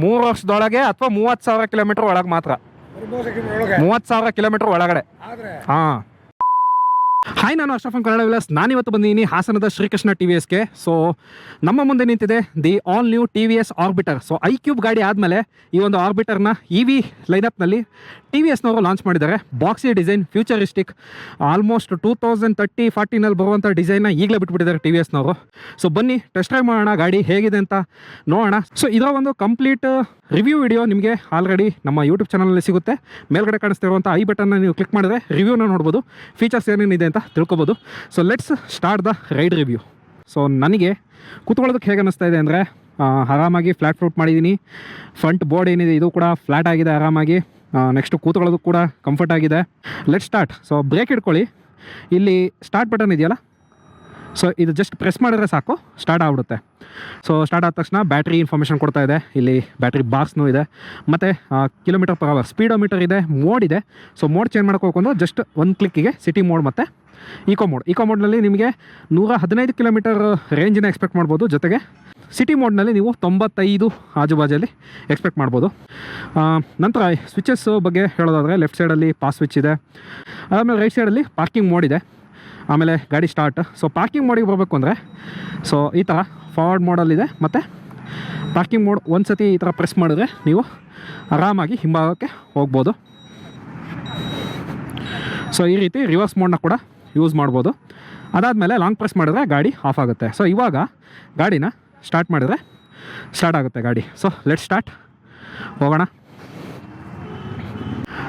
3 ವರ್ಷದೊಳಗೆ ಅಥವಾ 30,000 ಕಿಲೋಮೀಟರ್ ಒಳಗೆ ಮಾತ್ರ. 30,000 ಕಿಲೋಮೀಟರ್ ಒಳಗಡೆ. ಹಾಂ. ಹಾಯ್, ನಾನು ಅಶ್ರಫ್ ಕನ್ನಡ ವಿಲಾಸ್. ನಾನಿವತ್ತು ಬಂದಿದ್ದೀನಿ ಹಾಸನದ ಶ್ರೀಕೃಷ್ಣ TVSಗೆ. ಸೊ ನಮ್ಮ ಮುಂದೆ ನಿಂತಿದೆ the all new TVS Orbiter. So iQube ಗಾಡಿ ಆದಮೇಲೆ ಈ ಒಂದು ಆರ್ಬಿಟರ್ನ EV ಲೈನಪ್ನಲ್ಲಿ TVSನವರು ಲಾಂಚ್ ಮಾಡಿದ್ದಾರೆ. ಬಾಕ್ಸಿ ಡಿಸೈನ್, ಫ್ಯೂಚರಿಸ್ಟಿಕ್, ಆಲ್ಮೋಸ್ಟ್ 2030-40ನಲ್ಲಿ ಬರುವಂಥ ಡಿಸೈನ್ನ ಈಗಲೇ ಬಿಟ್ಬಿಟ್ಟಿದ್ದಾರೆ TVSನವರು. ಸೊ ಬನ್ನಿ ಟೆಸ್ಟ್ ಡ್ರೈವ್ ಮಾಡೋಣ, ಗಾಡಿ ಹೇಗಿದೆ ಅಂತ ನೋಡೋಣ. ಸೊ ಇದರ ಒಂದು ಕಂಪ್ಲೀಟ್ ರಿವ್ಯೂ ವಿಡಿಯೋ ನಿಮಗೆ ಆಲ್ರೆಡಿ ನಮ್ಮ ಯೂಟ್ಯೂಬ್ ಚಾನಲಲ್ಲಿ ಸಿಗುತ್ತೆ. ಮೇಲ್ಗಡೆ ಕಾಣಿಸ್ತಿರುವಂಥ ಐ ಬಟನ್ನ ನೀವು ಕ್ಲಿಕ್ ಮಾಡಿದ್ರೆ ರಿವ್ಯೂನ ನೋಡ್ಬೋದು, ಫೀಚರ್ಸ್ ಏನೇನಿದೆ ಅಂತ ತಿಳ್ಕೊಬೋದು. So let's start the ride review. So ನನಗೆ ಕೂತ್ಕೊಳ್ಳೋದಕ್ಕೆ ಹೇಗೆ ಅನ್ನಿಸ್ತಾ ಇದೆ ಅಂದರೆ, ಆರಾಮಾಗಿ ಫ್ಲ್ಯಾಟ್ ಫ್ರೂಟ್ ಮಾಡಿದ್ದೀನಿ. ಫ್ರಂಟ್ ಬೋರ್ಡ್ ಏನಿದೆ ಇದು ಕೂಡ ಫ್ಲ್ಯಾಟ್ ಆಗಿದೆ ಆರಾಮಾಗಿ. ನೆಕ್ಸ್ಟು ಕೂತ್ಕೊಳ್ಳೋದಕ್ಕೆ ಕೂಡ ಕಂಫರ್ಟ್ ಆಗಿದೆ. Let start. ಸೊ ಬ್ರೇಕ್ ಇಟ್ಕೊಳ್ಳಿ, ಇಲ್ಲಿ ಸ್ಟಾರ್ಟ್ ಬಟನ್ ಇದೆಯಲ್ಲ, ಸೊ ಇದು ಜಸ್ಟ್ ಪ್ರೆಸ್ ಮಾಡಿದ್ರೆ ಸಾಕು, ಸ್ಟಾರ್ಟ್ ಆಗಿಬಿಡುತ್ತೆ. ಸೊ ಸ್ಟಾರ್ಟ್ ಆದ ತಕ್ಷಣ ಬ್ಯಾಟ್ರಿ ಇನ್ಫಾರ್ಮೇಷನ್ ಕೊಡ್ತಾ ಇದೆ. ಇಲ್ಲಿ ಬ್ಯಾಟ್ರಿ ಬಾಕ್ಸ್ನೂ ಇದೆ, ಮತ್ತು ಕಿಲೋಮೀಟರ್ ಪರ್ ಅವರ್ ಸ್ಪೀಡೋಮೀಟರ್ ಇದೆ, ಮೋಡ್ ಇದೆ. ಸೊ ಮೋಡ್ ಚೇಂಜ್ ಮಾಡ್ಕೋಕೊಂಡು ಜಸ್ಟ್ ಒಂದು ಕ್ಲಿಕ್ಕಿಗೆ ಸಿಟಿ ಮೋಡ್ ಮತ್ತು ಈಕೋ ಮೋಡ್ನಲ್ಲಿ ನಿಮಗೆ 115 ಕಿಲೋಮೀಟರ್ ರೇಂಜನ್ನ ಎಕ್ಸ್ಪೆಕ್ಟ್ ಮಾಡ್ಬೋದು. ಜೊತೆಗೆ ಸಿಟಿ ಮೋಡ್ನಲ್ಲಿ ನೀವು 95 ಆಜುಬಾಜಲ್ಲಿ ಎಕ್ಸ್ಪೆಕ್ಟ್ ಮಾಡ್ಬೋದು. ನಂತರ ಸ್ವಿಚಸ್ ಬಗ್ಗೆ ಹೇಳೋದಾದರೆ ಲೆಫ್ಟ್ ಸೈಡಲ್ಲಿ ಪಾಸ್ ಸ್ವಿಚ್ ಇದೆ, ಆಮೇಲೆ ರೈಟ್ ಸೈಡಲ್ಲಿ ಪಾರ್ಕಿಂಗ್ ಮೋಡ್ ಇದೆ, ಆಮೇಲೆ ಗಾಡಿ ಸ್ಟಾರ್ಟ್. ಸೊ ಪಾರ್ಕಿಂಗ್ ಮೋಡಿಗೆ ಬರಬೇಕು ಅಂದರೆ ಸೊ ಈ ಥರ ಫಾರ್ವರ್ಡ್ ಮೋಡಲ್ಲಿದೆ, ಮತ್ತು ಪಾರ್ಕಿಂಗ್ ಮೋಡ್ ಒಂದು ಸತಿ ಈ ಥರ ಪ್ರೆಸ್ ಮಾಡಿದ್ರೆ ನೀವು ಆರಾಮಾಗಿ ಹಿಂಭಾಗಕ್ಕೆ ಹೋಗ್ಬೋದು. ಸೊ ಈ ರೀತಿ ರಿವರ್ಸ್ ಮೋಡ್ನ ಕೂಡ ಯೂಸ್ ಮಾಡ್ಬೋದು. ಅದಾದಮೇಲೆ ಲಾಂಗ್ ಪ್ರೆಸ್ ಮಾಡಿದ್ರೆ ಗಾಡಿ ಆಫ್ ಆಗುತ್ತೆ. ಸೊ ಇವಾಗ ಗಾಡಿನ ಸ್ಟಾರ್ಟ್ ಮಾಡಿದ್ರೆ ಸ್ಟಾರ್ಟ್ ಆಗುತ್ತೆ ಗಾಡಿ. ಸೊ ಲೆಟ್ ಸ್ಟಾರ್ಟ್, ಹೋಗೋಣ.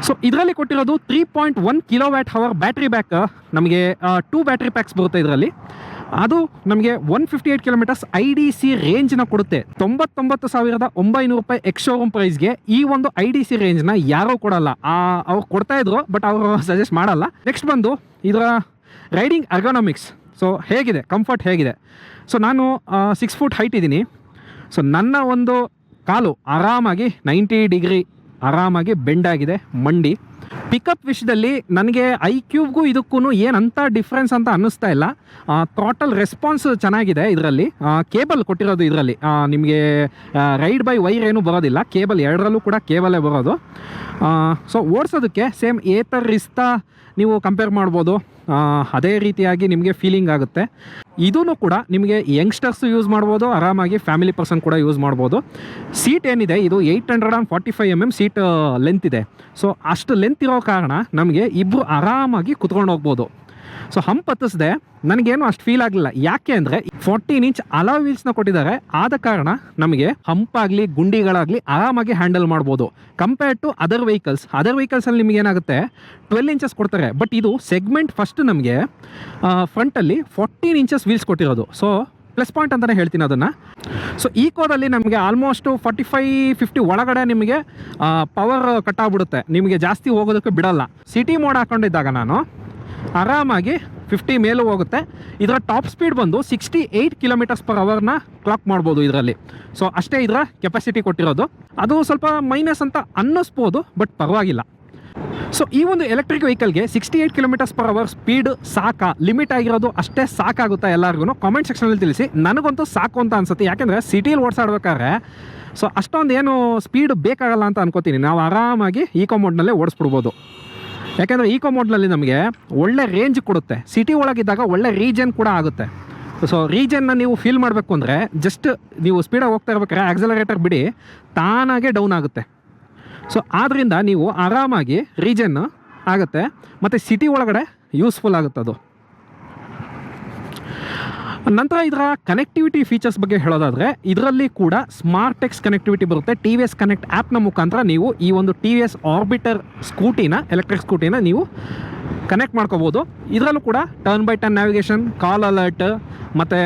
ಸೊ ಇದರಲ್ಲಿ ಕೊಟ್ಟಿರೋದು 3.1 kWh ಬ್ಯಾಟ್ರಿ ಬ್ಯಾಕ್. ನಮಗೆ 2 ಬ್ಯಾಟ್ರಿ ಪ್ಯಾಕ್ಸ್ ಬರುತ್ತೆ ಇದರಲ್ಲಿ. ಅದು ನಮಗೆ 158 ಕಿಲೋಮೀಟರ್ಸ್ IDC ರೇಂಜ್ನ ಕೊಡುತ್ತೆ. 99,900 ರೂಪಾಯಿ ಎಕ್ಸ್ ಶೋರೂಮ್ ಪ್ರೈಸ್ಗೆ ಈ ಒಂದು IDC ರೇಂಜ್ನ ಯಾರೂ ಕೊಡಲ್ಲ. ಅವ್ರು ಕೊಡ್ತಾಯಿದ್ರು, ಬಟ್ ಅವರು ಸಜೆಸ್ಟ್ ಮಾಡಲ್ಲ. ನೆಕ್ಸ್ಟ್ ಬಂದು ಇದರ ರೈಡಿಂಗ್ ಎರ್ಗೊನಾಮಿಕ್ಸ್. ಸೊ ಹೇಗಿದೆ, ಕಂಫರ್ಟ್ ಹೇಗಿದೆ. ಸೊ ನಾನು 6 ಫುಟ್ ಹೈಟ್ ಇದ್ದೀನಿ. ಸೊ ನನ್ನ ಒಂದು ಕಾಲು ಆರಾಮಾಗಿ 90 ಡಿಗ್ರಿ ಆರಾಮಾಗಿ ಬೆಂಡ್ ಆಗಿದೆ ಮಂಡಿ. ಪಿಕಪ್ ವಿಷಯದಲ್ಲಿ ನನಗೆ iQubeಗೂ ಇದಕ್ಕೂ ಏನಂತ ಡಿಫ್ರೆನ್ಸ್ ಅಂತ ಅನ್ನಿಸ್ತಾ ಇಲ್ಲ. ಥ್ರಾಟಲ್ ರೆಸ್ಪಾನ್ಸ್ ಚೆನ್ನಾಗಿದೆ ಇದರಲ್ಲಿ. ಕೇಬಲ್ ಕೊಟ್ಟಿರೋದು ಇದರಲ್ಲಿ, ನಿಮಗೆ ರೈಡ್ ಬೈ ವೈರ್ ಏನೂ ಬರೋದಿಲ್ಲ. ಕೇಬಲ್ ಎರಡರಲ್ಲೂ ಕೂಡ ಕೇಬಲೇ ಬರೋದು. ಸೊ ಓಡಿಸೋದಕ್ಕೆ ಸೇಮ್ ಏತರ್ ರಿಸ್ತಾ ನೀವು ಕಂಪೇರ್ ಮಾಡ್ಬೋದು. ಅದೇ ರೀತಿಯಾಗಿ ನಿಮಗೆ ಫೀಲಿಂಗ್ ಆಗುತ್ತೆ. ಇದೂ ಕೂಡ ನಿಮಗೆ ಯಂಗ್ಸ್ಟರ್ಸು ಯೂಸ್ ಮಾಡ್ಬೋದು, ಆರಾಮಾಗಿ ಫ್ಯಾಮಿಲಿ ಪರ್ಸನ್ ಕೂಡ ಯೂಸ್ ಮಾಡ್ಬೋದು. ಸೀಟ್ ಏನಿದೆ ಇದು 845 mm ಸೀಟ್ ಲೆಂತ್ ಇದೆ. ಸೊ ಅಷ್ಟು ಲೆಂತ್ ಇರೋ ಕಾರಣ ನಮಗೆ ಇಬ್ಬರು ಆರಾಮಾಗಿ ಕುತ್ಕೊಂಡು ಹೋಗ್ಬೋದು. ಸೊ ಹಂಪ್ ಹತ್ತಿಸ್ದೆ ನನಗೇನು ಅಷ್ಟು ಫೀಲ್ ಆಗಲಿಲ್ಲ. ಯಾಕೆ ಅಂದರೆ 14 ಇಂಚ್ ಅಲಾಯ್ ವೀಲ್ಸ್ನ ಕೊಟ್ಟಿದ್ದಾರೆ. ಆದ ಕಾರಣ ನಮಗೆ ಹಂಪಾಗಲಿ ಗುಂಡಿಗಳಾಗಲಿ ಆರಾಮಾಗಿ ಹ್ಯಾಂಡಲ್ ಮಾಡ್ಬೋದು ಕಂಪೇರ್ ಟು ಅದರ್ ವೆಹಿಕಲ್ಸಲ್ಲಿ ನಿಮಗೆ ಏನಾಗುತ್ತೆ 12 ಇಂಚಸ್ ಕೊಡ್ತಾರೆ. ಬಟ್ ಇದು ಸೆಗ್ಮೆಂಟ್ ಫಸ್ಟ್ ನಮಗೆ ಫ್ರಂಟಲ್ಲಿ 14 ಇಂಚಸ್ ವೀಲ್ಸ್ ಕೊಟ್ಟಿರೋದು. ಸೊ ಪ್ಲಸ್ ಪಾಯಿಂಟ್ ಅಂತಲೇ ಹೇಳ್ತೀನಿ ಅದನ್ನು. ಸೊ ಈಕೋದಲ್ಲಿ ನಮಗೆ ಆಲ್ಮೋಸ್ಟು 45-50 ಒಳಗಡೆ ನಿಮಗೆ ಪವರ್ ಕಟ್ಟಾಗ್ಬಿಡುತ್ತೆ, ನಿಮಗೆ ಜಾಸ್ತಿ ಹೋಗೋದಕ್ಕೆ ಬಿಡಲ್ಲ. ಸಿಟಿ ಮೋಡ್ ಹಾಕೊಂಡಿದ್ದಾಗ ನಾನು ಆರಾಮಾಗಿ 50 ಮೇಲೂ ಹೋಗುತ್ತೆ. ಇದರ ಟಾಪ್ ಸ್ಪೀಡ್ ಬಂದು 68 km/h ಕ್ಲಾಕ್ ಮಾಡ್ಬೋದು ಇದರಲ್ಲಿ. ಸೊ ಅಷ್ಟೇ ಇದರ ಕೆಪಾಸಿಟಿ ಕೊಟ್ಟಿರೋದು. ಅದು ಸ್ವಲ್ಪ ಮೈನಸ್ ಅಂತ ಅನ್ನಿಸ್ಬೋದು, ಬಟ್ ಪರವಾಗಿಲ್ಲ. ಸೊ ಈ ಒಂದು ಎಲೆಕ್ಟ್ರಿಕ್ ವೆಹಿಕಲ್ಗೆ 68 km/h ಸ್ಪೀಡ್ ಸಾಕಾ, ಲಿಮಿಟ್ ಆಗಿರೋದು ಅಷ್ಟೇ ಸಾಕಾಗುತ್ತಾ ಎಲ್ಲರಿಗೂ? ಕಾಮೆಂಟ್ ಸೆಕ್ಷನಲ್ಲಿ ತಿಳಿಸಿ. ನನಗಂತೂ ಸಾಕು ಅಂತ ಅನ್ಸುತ್ತೆ. ಯಾಕೆಂದರೆ ಸಿಟಿಯಲ್ಲಿ ಓಡಿಸಾಡ್ಬೇಕಾದ್ರೆ ಸೊ ಅಷ್ಟೊಂದು ಏನು ಸ್ಪೀಡ್ ಬೇಕಾಗಲ್ಲ ಅಂತ ಅನ್ಕೋತೀನಿ. ನಾವು ಆರಾಮಾಗಿ ಈಕೋ ಮೋಡ್ನಲ್ಲೇ ಓಡಿಸ್ಬಿಡ್ಬೋದು. ಯಾಕೆಂದರೆ ಈಕೋ ಮೋಡ್ನಲ್ಲಿ ನಮಗೆ ಒಳ್ಳೆ ರೇಂಜ್ ಕೊಡುತ್ತೆ. ಸಿಟಿ ಒಳಗಿದ್ದಾಗ ಒಳ್ಳೆ ರೀಜನ್ ಕೂಡ ಆಗುತ್ತೆ. ಸೊ ರೀಜನ್ನ ನೀವು ಫೀಲ್ ಮಾಡಬೇಕು ಅಂದರೆ ಜಸ್ಟ್ ನೀವು ಸ್ಪೀಡಾಗಿ ಹೋಗ್ತಾ ಇರ್ಬೇಕಾದ್ರೆ ಆಕ್ಸಲರೇಟರ್ ಬಿಡಿ, ತಾನಾಗೆ ಡೌನ್ ಆಗುತ್ತೆ. ಸೊ ಆದ್ದರಿಂದ ನೀವು ಆರಾಮಾಗಿ ರೀಜನ್ ಆಗುತ್ತೆ, ಮತ್ತು ಸಿಟಿ ಒಳಗಡೆ ಯೂಸ್ಫುಲ್ ಆಗುತ್ತೆ ಅದು. ನಂತರ ಇದರ ಕನೆಕ್ಟಿವಿಟಿ ಫೀಚರ್ಸ್ ಬಗ್ಗೆ ಹೇಳೋದಾದರೆ ಇದರಲ್ಲಿ ಕೂಡ ಸ್ಮಾರ್ಟ್ ಟೆಕ್ಸ್ ಕನೆಕ್ಟಿವಿಟಿ ಬರುತ್ತೆ. TVS ಕನೆಕ್ಟ್ ಆ್ಯಪ್ನ ಮುಖಾಂತರ ನೀವು ಈ ಒಂದು TVS ಆರ್ಬಿಟರ್ ಎಲೆಕ್ಟ್ರಿಕ್ ಸ್ಕೂಟಿನ ನೀವು ಕನೆಕ್ಟ್ ಮಾಡ್ಕೋಬೋದು. ಇದರಲ್ಲೂ ಕೂಡ turn by turn navigation, call alert ಮತ್ತು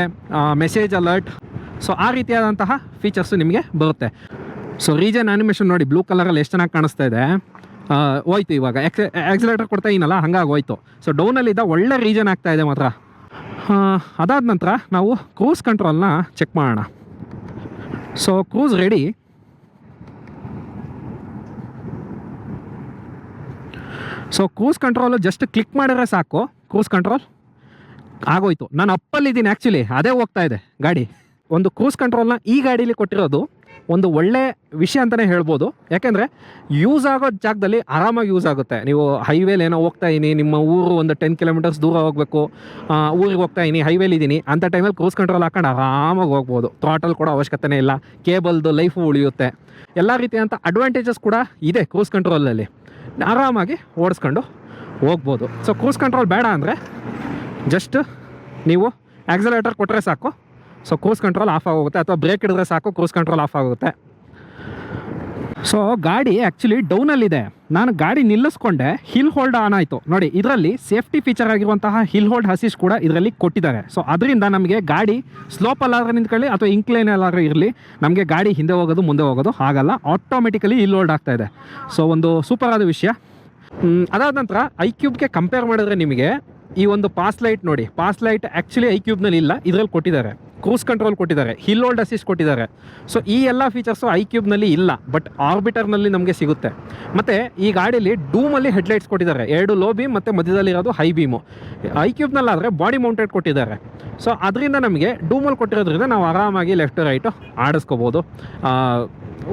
ಮೆಸೇಜ್ ಅಲರ್ಟ್, ಸೊ ಆ ರೀತಿಯಾದಂತಹ ಫೀಚರ್ಸು ನಿಮಗೆ ಬರುತ್ತೆ. ಸೊ ರೀಜನ್ ಆ್ಯನಿಮೇಷನ್ ನೋಡಿ, ಬ್ಲೂ ಕಲರಲ್ಲಿ ಎಷ್ಟು ಚೆನ್ನಾಗಿ ಕಾಣಿಸ್ತಾ ಇದೆ. ಹೋಯ್ತು ಇವಾಗ ಆಕ್ಸಿಲೇಟರ್ ಕೊಡ್ತಾ ಇದೀನಲ್ಲ, ಹಂಗಾಗಿ ಹೋಯ್ತು. ಸೊ ಡೌನಲ್ಲಿದ್ದ ಒಳ್ಳೆ ರೀಜನ್ ಆಗ್ತಾ ಇದೆ ಮಾತ್ರ. ಅದಾದ ನಂತರ ನಾವು ಕ್ರೂಸ್ ಕಂಟ್ರೋಲ್ನ ಚೆಕ್ ಮಾಡೋಣ. So cruise ready. So cruise control just click ಮಾಡಿದ್ರೆ ಸಾಕು, ಕ್ರೂಸ್ ಕಂಟ್ರೋಲ್ ಆಗೋಯ್ತು. ನಾನು ಅಪ್ಪಲ್ಲಿದ್ದೀನಿ ಆ್ಯಕ್ಚುಲಿ, ಅದೇ ಹೋಗ್ತಾ ಇದೆ ಗಾಡಿ. ಒಂದು ಕ್ರೂಸ್ ಕಂಟ್ರೋಲ್ನ ಈ ಗಾಡೀಲಿ ಕೊಟ್ಟಿರೋದು ಒಂದು ಒಳ್ಳೆ ವಿಷಯ ಅಂತಲೇ ಹೇಳ್ಬೋದು. ಯಾಕೆಂದರೆ ಯೂಸ್ ಆಗೋ ಜಾಗದಲ್ಲಿ ಆರಾಮಾಗಿ ಯೂಸ್ ಆಗುತ್ತೆ. ನೀವು ಹೈವೇಲಿ ಏನೋ ಹೋಗ್ತಾ ಇದ್ದೀನಿ, ನಿಮ್ಮ ಊರು ಒಂದು 10 ಕಿಲೋಮೀಟರ್ಸ್ ದೂರ ಹೋಗಬೇಕು, ಊರಿಗೆ ಹೋಗ್ತಾ ಇದ್ದೀನಿ, ಹೈವೇಲಿ ಇದ್ದೀನಿ, ಅಂಥ ಟೈಮಲ್ಲಿ ಕ್ರೂಸ್ ಕಂಟ್ರೋಲ್ ಹಾಕೊಂಡು ಆರಾಮಾಗಿ ಹೋಗ್ಬೋದು. ಥ್ರಾಟಲ್ ಕೊಡೋ ಅವಶ್ಯಕತೆನೇ ಇಲ್ಲ, ಕೇಬಲ್ದು ಲೈಫು ಉಳಿಯುತ್ತೆ, ಎಲ್ಲ ರೀತಿಯಂಥ ಅಡ್ವಾಂಟೇಜಸ್ ಕೂಡ ಇದೆ ಕ್ರೂಸ್ ಕಂಟ್ರೋಲಲ್ಲಿ. ಆರಾಮಾಗಿ ಓಡಿಸ್ಕೊಂಡು ಹೋಗ್ಬೋದು. ಸೊ ಕ್ರೂಸ್ ಕಂಟ್ರೋಲ್ ಬೇಡ ಅಂದರೆ ಜಸ್ಟ್ ನೀವು ಆಕ್ಸಲೇಟರ್ ಕೊಟ್ಟರೆ ಸಾಕು, ಸೊ ಕ್ರೂಸ್ ಕಂಟ್ರೋಲ್ ಆಫ್ ಆಗೋಗುತ್ತೆ, ಅಥವಾ ಬ್ರೇಕ್ ಹಿಡಿದ್ರೆ ಸಾಕು ಕ್ರೂಸ್ ಕಂಟ್ರೋಲ್ ಆಫ್ ಆಗುತ್ತೆ. ಸೊ ಗಾಡಿ ಆ್ಯಕ್ಚುಲಿ ಡೌನಲ್ಲಿದೆ. ನಾನು ಗಾಡಿ ನಿಲ್ಲಿಸ್ಕೊಂಡೆ, ಹಿಲ್ ಹೋಲ್ಡ್ ಆನ್ ಆಯಿತು ನೋಡಿ. ಇದರಲ್ಲಿ ಸೇಫ್ಟಿ ಫೀಚರ್ ಆಗಿರುವಂತಹ ಹಿಲ್ ಹೋಲ್ಡ್ ಅಸಿಸ್ಟ್ ಕೂಡ ಇದರಲ್ಲಿ ಕೊಟ್ಟಿದ್ದಾರೆ. ಸೊ ಅದರಿಂದ ನಮಗೆ ಗಾಡಿ ಸ್ಲೋಪಲ್ಲಾದ್ರೆ ನಿಂತ್ಕೊಳ್ಳಿ ಅಥವಾ ಇಂಕ್ಲೈನ್ ಎಲ್ಲಾದ್ರೂ ಇರಲಿ, ನಮಗೆ ಗಾಡಿ ಹಿಂದೆ ಹೋಗೋದು ಮುಂದೆ ಹೋಗೋದು ಆಗಲ್ಲ, ಆಟೋಮೆಟಿಕಲಿ ಹಿಲ್ ಹೋಲ್ಡ್ ಆಗ್ತಾ ಇದೆ. ಸೊ ಒಂದು ಸೂಪರ್ ಆದ ವಿಷಯ. ಅದಾದ ನಂತರ ಐಕ್ಯೂಬ್ಗೆ ಕಂಪೇರ್ ಮಾಡಿದ್ರೆ ನಿಮಗೆ ಈ ಒಂದು ಪಾಸ್ ಲೈಟ್ ನೋಡಿ, ಪಾಸ್ ಲೈಟ್ ಆ್ಯಕ್ಚುಲಿ ಐಕ್ಯೂಬ್ನಲ್ಲಿ ಇಲ್ಲ, ಇದರಲ್ಲಿ ಕೊಟ್ಟಿದ್ದಾರೆ. ಕ್ರೂಸ್ ಕಂಟ್ರೋಲ್ ಕೊಟ್ಟಿದ್ದಾರೆ, ಹಿಲ್ ಹೋಲ್ಡ್ ಅಸಿಸ್ಟ್ ಕೊಟ್ಟಿದ್ದಾರೆ. ಸೊ ಈ ಎಲ್ಲ ಫೀಚರ್ಸು ಐಕ್ಯೂಬ್ನಲ್ಲಿ ಇಲ್ಲ, ಬಟ್ ಆರ್ಬಿಟರ್ನಲ್ಲಿ ನಮಗೆ ಸಿಗುತ್ತೆ. ಮತ್ತು ಈ ಗಾಡೀಲಿ ಡೂಮಲ್ಲಿ ಹೆಡ್ಲೈಟ್ಸ್ ಕೊಟ್ಟಿದ್ದಾರೆ, 2 ಲೋ ಬೀಮ್ ಮತ್ತು ಮಧ್ಯದಲ್ಲಿರೋದು ಹೈ ಬೀಮು. ಐಕ್ಯೂಬ್ನಲ್ಲಾದರೆ ಬಾಡಿ ಮೌಂಟೆಡ್ ಕೊಟ್ಟಿದ್ದಾರೆ. ಸೊ ಅದರಿಂದ ನಮಗೆ ಡೂಮಲ್ಲಿ ಕೊಟ್ಟಿರೋದ್ರಿಂದ ನಾವು ಆರಾಮಾಗಿ ಲೆಫ್ಟ್ ರೈಟು ಆಡಿಸ್ಕೋಬೋದು.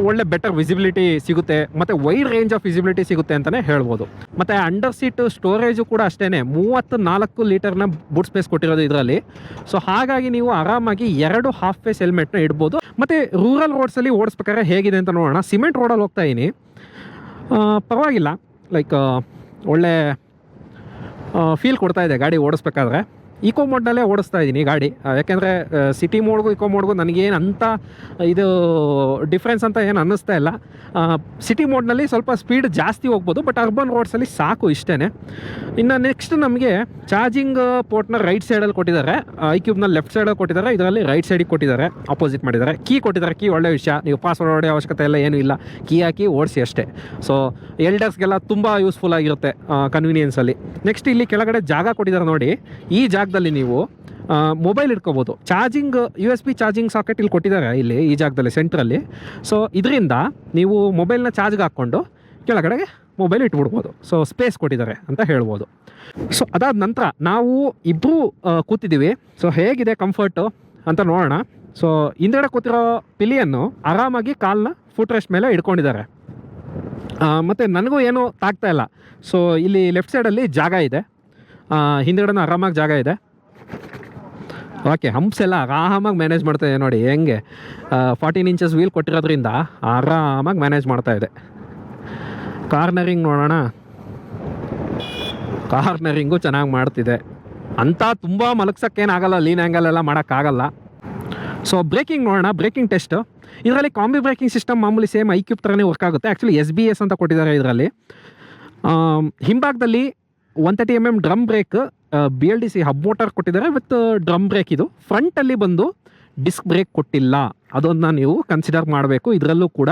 ಒಳ್ಳೆ ಬೆಟರ್ ವಿಸಿಬಿಲಿಟಿ ಸಿಗುತ್ತೆ, ಮತ್ತು ವೈಡ್ ರೇಂಜ್ ಆಫ್ ವಿಸಿಬಿಲಿಟಿ ಸಿಗುತ್ತೆ ಅಂತಲೇ ಹೇಳ್ಬೋದು. ಮತ್ತು ಅಂಡರ್ ಸೀಟ್ ಸ್ಟೋರೇಜು ಕೂಡ ಅಷ್ಟೇ 34 ಲೀಟರ್ನ ಬೂಟ್ ಸ್ಪೇಸ್ ಕೊಟ್ಟಿರೋದು ಇದರಲ್ಲಿ. ಸೊ ಹಾಗಾಗಿ ನೀವು ಆರಾಮಾಗಿ 2 ಹಾಫ್ ಫೇಸ್ ಹೆಲ್ಮೆಟ್ನ ಇಡ್ಬೋದು. ಮತ್ತು ರೂರಲ್ ರೋಡ್ಸಲ್ಲಿ ಓಡಿಸ್ಬೇಕಾದ್ರೆ ಹೇಗಿದೆ ಅಂತ ನೋಡೋಣ. ಸಿಮೆಂಟ್ ರೋಡಲ್ಲಿ ಹೋಗ್ತಾ ಇದ್ದೀನಿ, ಪರವಾಗಿಲ್ಲ, ಲೈಕ್ ಒಳ್ಳೆ ಫೀಲ್ ಕೊಡ್ತಾ ಇದೆ ಗಾಡಿ ಓಡಿಸ್ಬೇಕಾದ್ರೆ. ಈಕೋ ಮೋಡ್ನಲ್ಲೇ ಓಡಿಸ್ತಾ ಇದ್ದೀನಿ ಗಾಡಿ, ಯಾಕೆಂದರೆ ಸಿಟಿ ಮೋಡ್ಗೂ ಈಕೋ ಮೋಡ್ಗೂ ನನಗೇನು ಅಂತ ಇದು ಡಿಫ್ರೆನ್ಸ್ ಅಂತ ಏನು ಅನ್ನಿಸ್ತಾ ಇಲ್ಲ. ಸಿಟಿ ಮೋಡ್ನಲ್ಲಿ ಸ್ವಲ್ಪ ಸ್ಪೀಡ್ ಜಾಸ್ತಿ ಹೋಗ್ಬೋದು, ಬಟ್ ಅರ್ಬನ್ ರೋಡ್ಸಲ್ಲಿ ಸಾಕು ಇಷ್ಟೇ. ಇನ್ನು ನೆಕ್ಸ್ಟ್ ನಮಗೆ ಚಾರ್ಜಿಂಗ್ ಪೋರ್ಟ್ನ ರೈಟ್ ಸೈಡಲ್ಲಿ ಕೊಟ್ಟಿದ್ದಾರೆ, ಐಕ್ಯೂಬ್ನಲ್ಲಿ ಲೆಫ್ಟ್ ಸೈಡಲ್ಲಿ ಕೊಟ್ಟಿದ್ದಾರೆ, ಇದರಲ್ಲಿ ರೈಟ್ ಸೈಡಿಗೆ ಕೊಟ್ಟಿದ್ದಾರೆ, ಆಪೋಸಿಟ್ ಮಾಡಿದ್ದಾರೆ. ಕೀ ಕೊಟ್ಟಿದ್ದಾರೆ, ಕೀ ಒಳ್ಳೆ ವಿಷಯ, ನೀವು ಪಾಸ್ವರ್ಡ್ ಹೊಡೆಯೋ ಅವಶ್ಯಕತೆ ಎಲ್ಲ ಏನೂ ಇಲ್ಲ, ಕೀ ಹಾಕಿ ಓಡಿಸಿ ಅಷ್ಟೇ. ಸೊ ಎಲ್ಡರ್ಸ್ಗೆಲ್ಲ ತುಂಬ ಯೂಸ್ಫುಲ್ ಆಗಿರುತ್ತೆ ಕನ್ವೀನಿಯನ್ಸಲ್ಲಿ. ನೆಕ್ಸ್ಟ್ ಇಲ್ಲಿ ಕೆಳಗಡೆ ಜಾಗ ಕೊಟ್ಟಿದ್ದಾರೆ ನೋಡಿ, ಈ ಜಾಗದಲ್ಲಿ ನೀವು ಮೊಬೈಲ್ ಇಟ್ಕೋಬೋದು. ಚಾರ್ಜಿಂಗ್ USB ಚಾರ್ಜಿಂಗ್ ಸಾಕೆಟ್ ಇಲ್ಲಿ ಕೊಟ್ಟಿದ್ದಾರೆ, ಇಲ್ಲಿ ಈ ಜಾಗದಲ್ಲಿ ಸೆಂಟ್ರಲ್ಲಿ. ಸೊ ಇದರಿಂದ ನೀವು ಮೊಬೈಲ್ನ ಚಾರ್ಜ್ಗೆ ಹಾಕ್ಕೊಂಡು ಕೆಳಗಡೆಗೆ ಮೊಬೈಲ್ ಇಟ್ಬಿಡ್ಬೋದು. ಸೊ ಸ್ಪೇಸ್ ಕೊಟ್ಟಿದ್ದಾರೆ ಅಂತ ಹೇಳ್ಬೋದು. ಸೊ ಅದಾದ ನಂತರ ನಾವು ಇಬ್ಬರು ಕೂತಿದ್ದೀವಿ. ಸೊ ಹೇಗಿದೆ ಕಂಫರ್ಟು ಅಂತ ನೋಡೋಣ. ಸೊ ಹಿಂದೆಗಡೆ ಕೂತಿರೋ ಪಿಲಿಯನ್ನು ಆರಾಮಾಗಿ ಕಾಲನ್ನ ಫುಟ್ ರೆಸ್ಟ್ ಮೇಲೆ ಇಟ್ಕೊಂಡಿದ್ದಾರೆ, ಮತ್ತು ನನಗೂ ಏನೂ ತಾಗ್ತಾ ಇಲ್ಲ. ಸೊ ಇಲ್ಲಿ ಲೆಫ್ಟ್ ಸೈಡಲ್ಲಿ ಜಾಗ ಇದೆ, ಹಿಂದೆಗಡೆನೂ ಆರಾಮಾಗಿ ಜಾಗ ಇದೆ. ಓಕೆ, ಹಂಪ್ಸ್ ಎಲ್ಲ ಆರಾಮಾಗಿ ಮ್ಯಾನೇಜ್ ಮಾಡ್ತಾ ಇದೆ ನೋಡಿ ಹೆಂಗೆ. 14 ಇಂಚಸ್ ವೀಲ್ ಕೊಟ್ಟಿರೋದ್ರಿಂದ ಆರಾಮಾಗಿ ಮ್ಯಾನೇಜ್ ಮಾಡ್ತಾ ಇದೆ. ಕಾರ್ನರಿಂಗ್ ನೋಡೋಣ, ಕಾರ್ನರಿಂಗು ಚೆನ್ನಾಗಿ ಮಾಡ್ತಿದೆ ಅಂತ. ತುಂಬ ಮಲಗ್ಸೋಕ್ಕೇನಾಗಲ್ಲ, ಲೀನ್ ಆ್ಯಂಗಲ್ ಎಲ್ಲ ಮಾಡೋಕ್ಕಾಗಲ್ಲ. ಸೊ ಬ್ರೇಕಿಂಗ್ ನೋಡೋಣ, ಬ್ರೇಕಿಂಗ್ ಟೆಸ್ಟ್. ಇದರಲ್ಲಿ ಕಾಂಬಿ ಬ್ರೇಕಿಂಗ್ ಸಿಸ್ಟಮ್ ಮಾಮೂಲಿ ಸೇಮ್ ಐಕ್ಯೂಬ್ ಥರನೇ ವರ್ಕ್ ಆಗುತ್ತೆ. ಆ್ಯಕ್ಚುಲಿ SBS ಅಂತ ಕೊಟ್ಟಿದ್ದಾರೆ ಇದರಲ್ಲಿ. ಹಿಂಭಾಗದಲ್ಲಿ 130mm drum break, BLDC hub motor ಕೊಟ್ಟಿದ್ದಾರೆ ವಿತ್ ಡ್ರಮ್ ಬ್ರೇಕ್. ಇದು ಫ್ರಂಟಲ್ಲಿ ಬಂದು ಡಿಸ್ಕ್ ಬ್ರೇಕ್ ಕೊಟ್ಟಿಲ್ಲ, ಅದನ್ನು ನೀವು ಕನ್ಸಿಡರ್ ಮಾಡಬೇಕು. ಇದರಲ್ಲೂ ಕೂಡ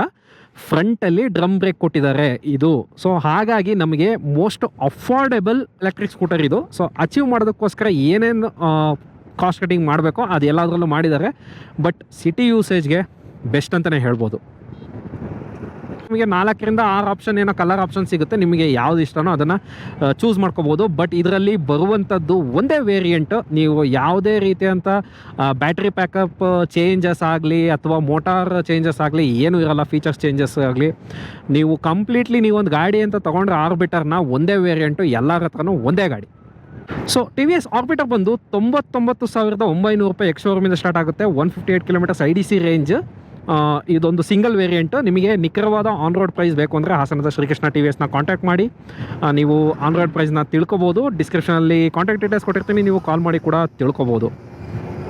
ಫ್ರಂಟಲ್ಲಿ ಡ್ರಮ್ ಬ್ರೇಕ್ ಕೊಟ್ಟಿದ್ದಾರೆ ಇದು. ಸೊ ಹಾಗಾಗಿ ನಮಗೆ ಮೋಸ್ಟ್ ಅಫೋರ್ಡೆಬಲ್ ಎಲೆಕ್ಟ್ರಿಕ್ ಸ್ಕೂಟರ್ ಇದು. ಸೊ ಅಚೀವ್ ಮಾಡೋದಕ್ಕೋಸ್ಕರ ಏನೇನು ಕಾಸ್ಟ್ ಕಟಿಂಗ್ ಮಾಡಬೇಕೋ ಅದು ಎಲ್ಲದರಲ್ಲೂ ಮಾಡಿದ್ದಾರೆ, ಬಟ್ ಸಿಟಿ ಯೂಸೇಜ್ಗೆ ಬೆಸ್ಟ್ ಅಂತಲೇ ಹೇಳ್ಬೋದು. ನಿಮಗೆ 4ರಿಂದ 6 ಆಪ್ಷನ್ ಏನೋ ಕಲರ್ ಆಪ್ಷನ್ ಸಿಗುತ್ತೆ, ನಿಮಗೆ ಯಾವ್ದು ಇಷ್ಟನೋ ಅದನ್ನು ಚೂಸ್ ಮಾಡ್ಕೋಬೋದು. ಬಟ್ ಇದರಲ್ಲಿ ಬರುವಂಥದ್ದು ಒಂದೇ ವೇರಿಯಂಟ್. ನೀವು ಯಾವುದೇ ರೀತಿಯಂಥ ಬ್ಯಾಟ್ರಿ ಪ್ಯಾಕಪ್ ಚೇಂಜಸ್ ಆಗಲಿ ಅಥವಾ ಮೋಟಾರ್ ಚೇಂಜಸ್ ಆಗಲಿ ಏನೂ ಇರೋಲ್ಲ, ಫೀಚರ್ಸ್ ಚೇಂಜಸ್ ಆಗಲಿ. ನೀವು ಕಂಪ್ಲೀಟ್ಲಿ ನೀವೊಂದು ಗಾಡಿ ಅಂತ ತೊಗೊಂಡ್ರೆ ಆರ್ಬಿಟರ್ನ ಒಂದೇ ವೇರಿಯಂಟು, ಎಲ್ಲರ ಹತ್ರನೂ ಒಂದೇ ಗಾಡಿ. ಸೊ TVS ಆರ್ಬಿಟರ್ ಬಂದು 99,900 ರೂಪಾಯಿ ಎಕ್ಸ್-ಶೋರೂಮಿಂದ ಸ್ಟಾರ್ಟ್ ಆಗುತ್ತೆ. 158 ಕಿಲೋಮೀಟರ್ಸ್ IDC ರೇಂಜ್. ಇದೊಂದು ಸಿಂಗಲ್ ವೇರಿಯಂಟು. ನಿಮಗೆ ನಿಖರವಾದ ಆನ್ ರೋಡ್ ಪ್ರೈಸ್ ಬೇಕು ಅಂದರೆ ಹಾಸನದ ಶ್ರೀಕೃಷ್ಣ TVSನ ಕಾಂಟ್ಯಾಕ್ಟ್ ಮಾಡಿ ನೀವು ಆನ್ ರೋಡ್ ಪ್ರೈಸ್ನ ತಿಳ್ಕೊಬೋದು. ಡಿಸ್ಕ್ರಿಪ್ಷನಲ್ಲಿ ಕಾಂಟ್ಯಾಕ್ಟ್ ಡೀಟೇಲ್ಸ್ ಕೊಟ್ಟಿರ್ತೀನಿ, ನೀವು ಕಾಲ್ ಮಾಡಿ ಕೂಡ ತಿಳ್ಕೊಬೋದು.